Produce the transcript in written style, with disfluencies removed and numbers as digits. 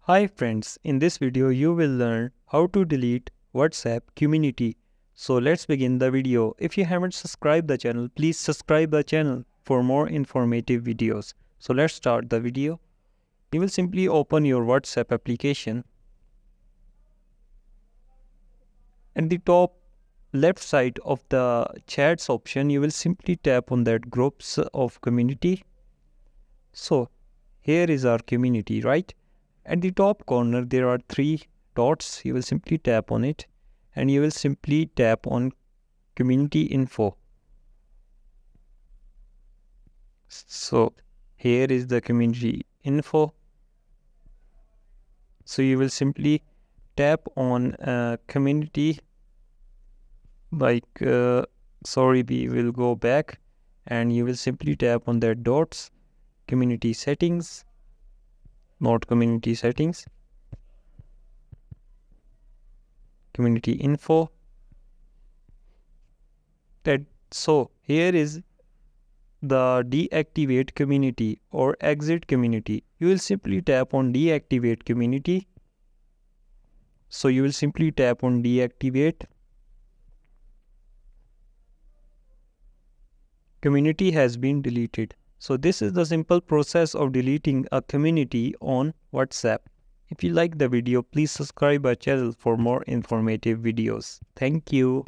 Hi friends, in this video you will learn how to delete WhatsApp community. So let's begin the video. If you haven't subscribed the channel, please subscribe the channel for more informative videos. So let's start the video. You will simply open your WhatsApp application. At the top left side of the chats option, you will simply tap on that groups of community. So here is our community, right? At the top corner, there are three dots. You will simply tap on it and you will simply tap on community info. So here is the community info. So you will simply tap on community we will go back and you will simply tap on that dots, community settings, not community settings, community info. So here is the deactivate community or exit community. You will simply tap on deactivate community. So you will simply tap on deactivate. Community has been deleted. So this is the simple process of deleting a community on WhatsApp. If you like the video, please subscribe our channel for more informative videos. Thank you.